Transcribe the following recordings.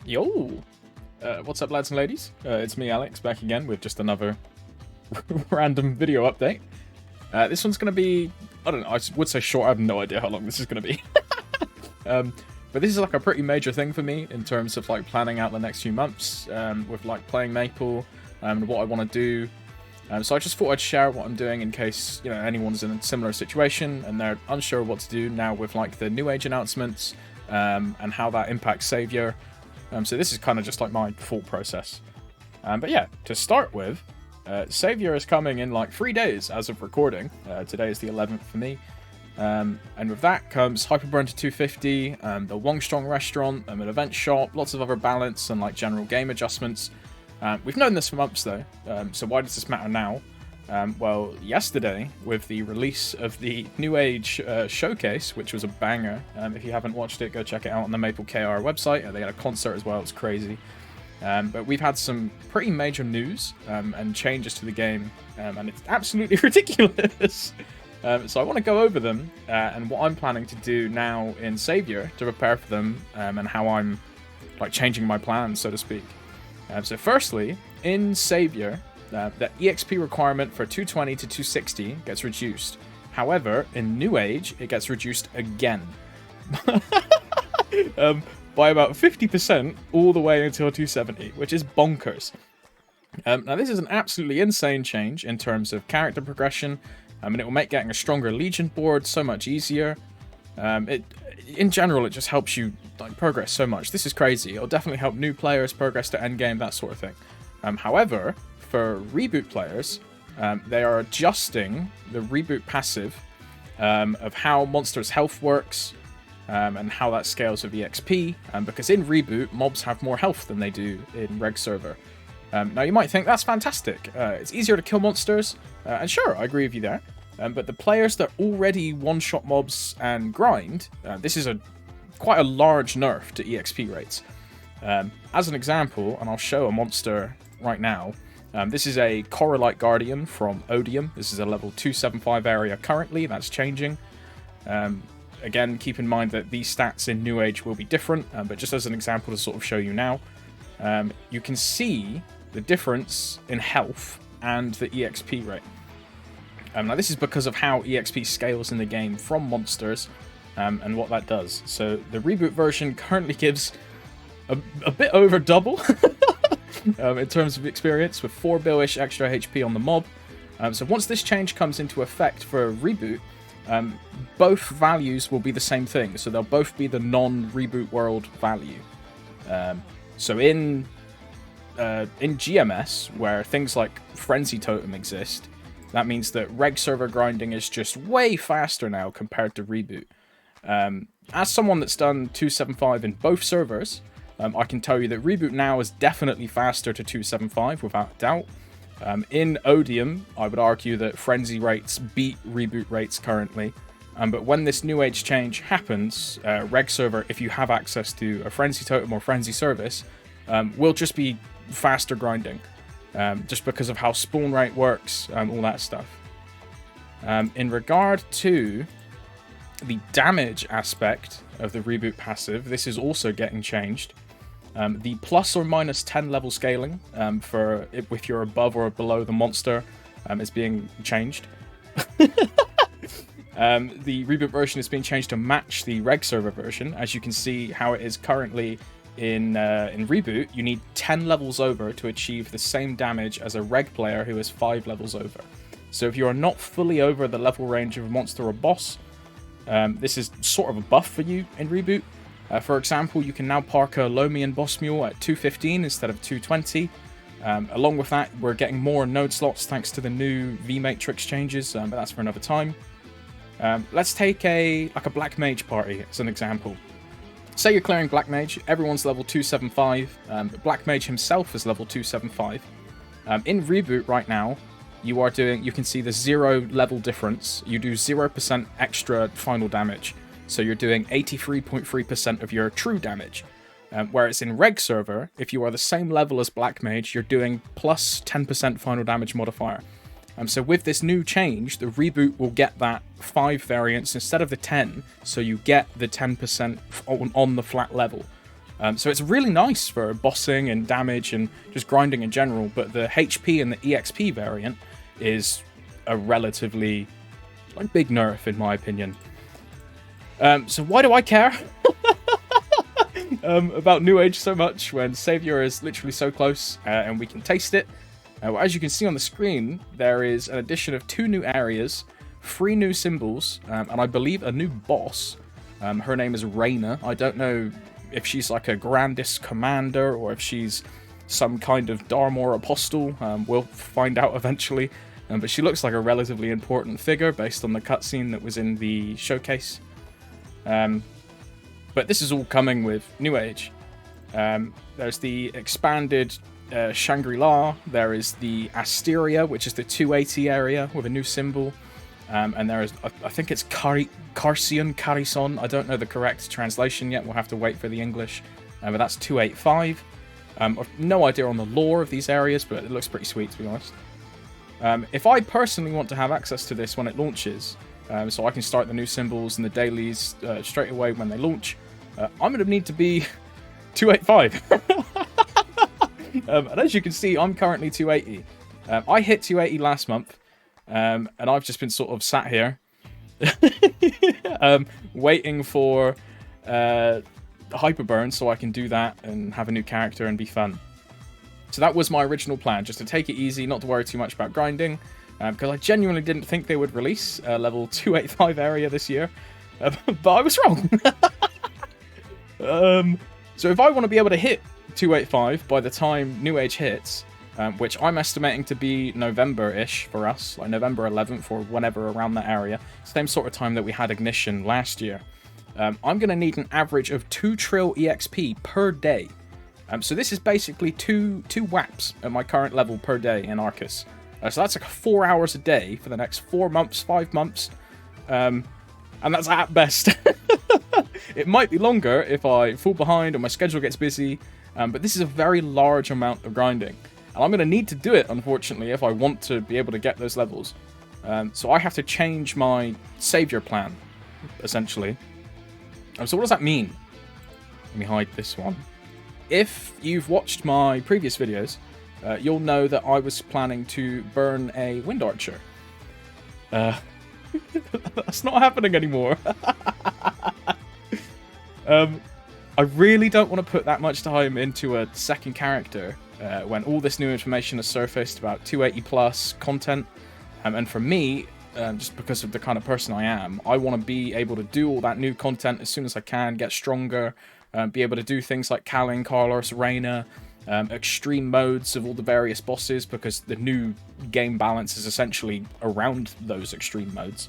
Yo! What's up, lads and ladies? It's me, Alex, back again with just another random video update. This one's going to be, I don't know, I would say short. I have no idea how long this is going to be. But this is like a pretty major thing for me in terms of like planning out the next few months with like playing Maple and what I want to do. So I just thought I'd share what I'm doing in case, you know, anyone's in a similar situation and they're unsure what to do now with like the New Age announcements and how that impacts Savior. So this is kind of just like my thought process. But yeah, to start with, Savior is coming in like 3 days as of recording. Today is the 11th for me. And with that comes Hyperburn to 250, the Wongstrong restaurant, an event shop, lots of other balance and like general game adjustments. We've known this for months though, so why does this matter now? Well, yesterday, with the release of the New Age showcase, which was a banger. If you haven't watched it, go check it out on the Maple KR website. They had a concert as well, it's crazy. But we've had some pretty major news and changes to the game, and it's absolutely ridiculous. So I want to go over them and what I'm planning to do now in Savior to prepare for them, and how I'm like changing my plans, so to speak. So firstly, in Savior, the EXP requirement for 220 to 260 gets reduced. However, in New Age, it gets reduced again. By about 50% all the way until 270, which is bonkers. Now, this is an absolutely insane change in terms of character progression, and it will make getting a stronger Legion board so much easier. In general, it just helps you like progress so much. This is crazy. It'll definitely help new players progress to endgame, that sort of thing. However, for Reboot players, they are adjusting the Reboot passive of how monsters' health works and how that scales with EXP, because in Reboot, mobs have more health than they do in Reg server. Now, you might think that's fantastic. It's easier to kill monsters, and sure, I agree with you there. But the players that already one-shot mobs and grind, this is quite a large nerf to EXP rates. As an example, and I'll show a monster right now, this is a Coralite Guardian from Odium. This is a level 275 area currently, that's changing. Again, keep in mind that these stats in New Age will be different, but just as an example to sort of show you now, you can see the difference in health and the EXP rate. Now this is because of how EXP scales in the game from monsters and what that does. So the Reboot version currently gives a bit over double in terms of experience, with 4 billish extra HP on the mob. So once this change comes into effect for Reboot, both values will be the same thing. So they'll both be the non-Reboot world value. So in GMS, where things like Frenzy Totem exist, that means that Reg server grinding is just way faster now compared to Reboot. As someone that's done 275 in both servers, I can tell you that Reboot now is definitely faster to 275 without doubt. In Odium, I would argue that Frenzy rates beat Reboot rates currently. But when this New Age change happens, Reg server, if you have access to a Frenzy Totem or Frenzy Service, will just be faster grinding. Just because of how spawn rate works, all that stuff. In regard to the damage aspect of the Reboot passive, this is also getting changed. The plus or minus 10 level scaling for if you're above or below the monster is being changed. The Reboot version is being changed to match the Reg server version. As you can see how it is currently in Reboot, you need 10 levels over to achieve the same damage as a Reg player who is 5 levels over. So if you are not fully over the level range of a monster or boss, this is sort of a buff for you in Reboot. For example, you can now park a Lomian Boss Mule at 215 instead of 220. Along with that, we're getting more node slots thanks to the new V-Matrix changes, but that's for another time. Let's take a Black Mage party as an example. Say you're clearing Black Mage, everyone's level 275, but Black Mage himself is level 275. In Reboot right now, you can see the 0 level difference. You do 0% extra final damage. So you're doing 83.3% of your true damage. Whereas in Reg server, if you are the same level as Black Mage, you're doing plus 10% final damage modifier. So with this new change, the Reboot will get that 5 variance instead of the 10, so you get the 10% on the flat level. So it's really nice for bossing and damage and just grinding in general, but the HP and the EXP variant is a relatively big nerf in my opinion. So why do I care about New Age so much when Savior is literally so close and we can taste it? Well, as you can see on the screen, there is an addition of 2 new areas, 3 new symbols, and I believe a new boss. Her name is Reyna. I don't know if she's like a Grandis Commander or if she's some kind of Darmor Apostle. We'll find out eventually. But she looks like a relatively important figure based on the cutscene that was in the showcase. But this is all coming with New Age. There's the expanded Shangri-La. There is the Asteria, which is the 280 area with a new symbol. And there is, I think it's Carison. I don't know the correct translation yet. We'll have to wait for the English. But that's 285. I've no idea on the lore of these areas, but it looks pretty sweet, to be honest. If I personally want to have access to this when it launches, so I can start the new symbols and the dailies straight away when they launch, I'm going to need to be 285. And as you can see, I'm currently 280. I hit 280 last month. And I've just been sort of sat here waiting for Hyperburn so I can do that and have a new character and be fun. So that was my original plan, just to take it easy, not to worry too much about grinding, because I genuinely didn't think they would release a level 285 area this year, but I was wrong. So if I want to be able to hit 285 by the time New Age hits, which I'm estimating to be November-ish for us, like November 11th or whenever around that area. Same sort of time that we had Ignition last year. I'm going to need an average of 2 trill EXP per day. So this is basically two WAPs at my current level per day in Arcus. So that's like 4 hours a day for the next 4 months, 5 months. And that's at best. It might be longer if I fall behind or my schedule gets busy. But this is a very large amount of grinding. And I'm going to need to do it, unfortunately, if I want to be able to get those levels. So I have to change my Savior plan, essentially. So what does that mean? Let me hide this one. If you've watched my previous videos, you'll know that I was planning to burn a Wind Archer. That's not happening anymore. I really don't want to put that much time into a second character when all this new information has surfaced about 280 plus content. And for me, just because of the kind of person I am, I want to be able to do all that new content as soon as I can, get stronger, be able to do things like Khali, Carlos, Reyna, extreme modes of all the various bosses, because the new game balance is essentially around those extreme modes.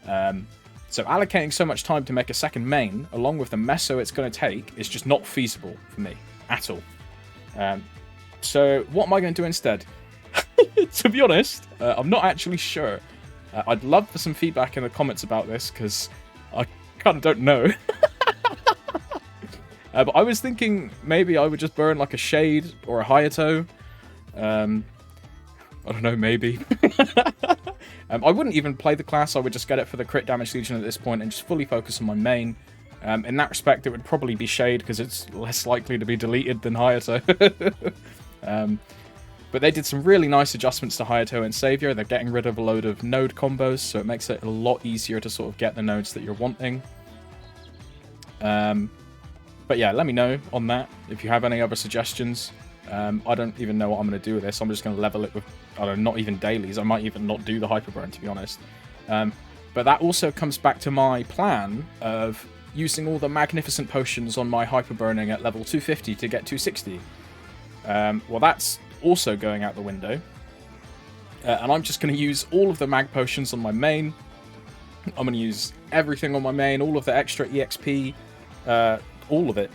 So allocating so much time to make a second main, along with the meso it's going to take, is just not feasible for me at all. So what am I going to do instead? To be honest, I'm not actually sure. I'd love for some feedback in the comments about this, because I kind of don't know. But I was thinking maybe I would just burn like a Shade or a Hayato. I don't know, maybe. I wouldn't even play the class. I would just get it for the crit damage legion at this point and just fully focus on my main. In that respect, it would probably be Shade because it's less likely to be deleted than Hayato. But they did some really nice adjustments to Hayato and Savior. They're getting rid of a load of node combos, so it makes it a lot easier to sort of get the nodes that you're wanting. But yeah, let me know on that if you have any other suggestions. I don't even know what I'm going to do with this. I'm just going to level it with, I don't know, not even dailies. I might even not do the Hyperburn, to be honest. But that also comes back to my plan of using all the magnificent potions on my Hyperburning at level 250 to get 260. Well, that's also going out the window. And I'm just going to use all of the mag potions on my main. I'm going to use everything on my main, all of the extra EXP, all of it.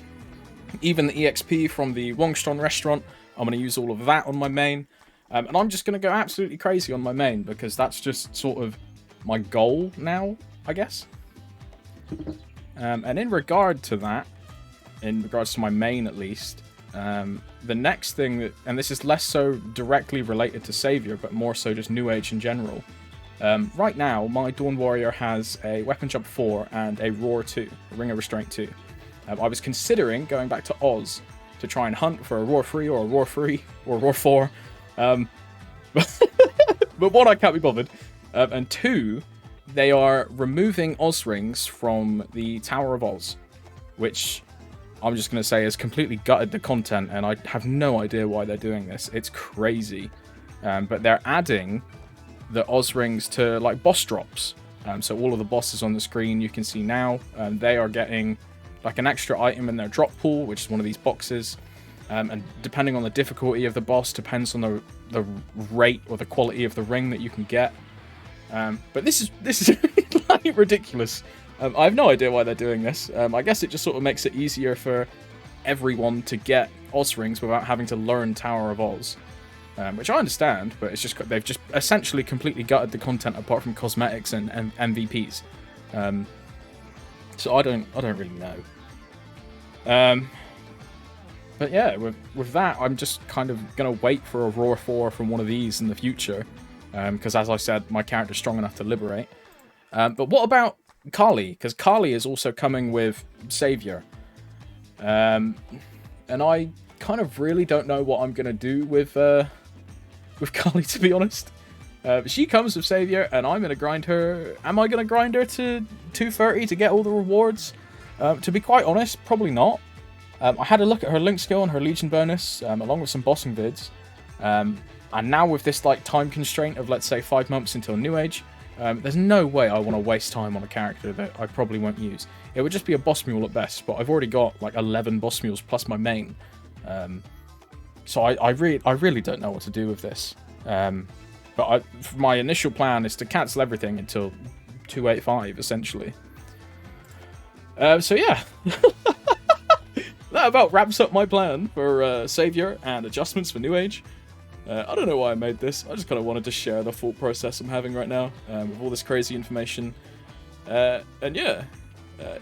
Even the EXP from the Wongstron restaurant, I'm going to use all of that on my main. And I'm just going to go absolutely crazy on my main, because that's just sort of my goal now, I guess. And in regard to that, in regards to my main at least, the next thing that, and this is less so directly related to Savior, but more so just New Age in general. Right now, my Dawn Warrior has a Weapon Jump 4 and a Roar 2, a Ring of Restraint 2. I was considering going back to Oz to try and hunt for a Roar 3 or a Roar 3 or a Roar 4. But one, I can't be bothered. And two, they are removing Oz rings from the Tower of Oz, which I'm just going to say has completely gutted the content, and I have no idea why they're doing this. It's crazy. But they're adding the Oz rings to, like, boss drops. So all of the bosses on the screen you can see now, they are getting, like, an extra item in their drop pool, which is one of these boxes. And depending on the difficulty of the boss, depends on the rate or the quality of the ring that you can get. But this is like ridiculous. I have no idea why they're doing this. I guess it just sort of makes it easier for everyone to get Oz rings without having to learn Tower of Oz, which I understand. But it's just they've just essentially completely gutted the content apart from cosmetics and MVPs. So I don't really know. But yeah, with that, I'm just kind of going to wait for a Roar 4 from one of these in the future. Because as I said, my character's strong enough to liberate. But what about Khali? Because Khali is also coming with Savior. And I kind of really don't know what I'm going to do with Khali, to be honest. She comes with Savior, and I'm going to grind her. Am I going to grind her to 230 to get all the rewards? To be quite honest, probably not. I had a look at her Link skill and her Legion bonus, along with some bossing vids. And now with this like time constraint of, let's say, 5 months until New Age, there's no way I want to waste time on a character that I probably won't use. It would just be a boss mule at best, but I've already got like 11 boss mules plus my main. So I really don't know what to do with this. But my initial plan is to cancel everything until 285, essentially. So yeah. That about wraps up my plan for Savior and adjustments for New Age. I don't know why I made this. I just kind of wanted to share the thought process I'm having right now with all this crazy information. And yeah,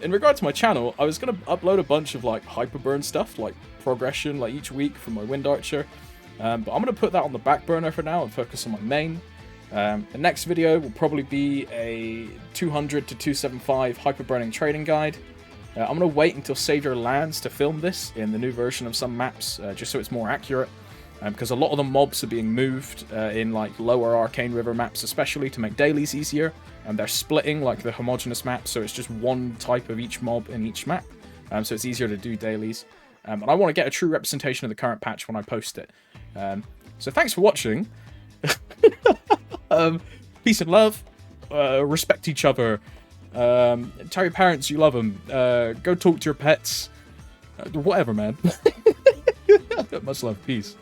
in regard to my channel, I was going to upload a bunch of like hyperburn stuff, like progression, like each week from my Wind Archer. But I'm going to put that on the back burner for now and focus on my main. The next video will probably be a 200 to 275 hyperburning trading guide. I'm going to wait until Savior lands to film this in the new version of some maps, just so it's more accurate. Because a lot of the mobs are being moved in like lower Arcane River maps, especially to make dailies easier. And they're splitting like the homogeneous map, so it's just one type of each mob in each map. So it's easier to do dailies. And I want to get a true representation of the current patch when I post it. So thanks for watching. Peace and love. Respect each other. Tell your parents you love them. Go talk to your pets. Whatever, man. Much love. Peace.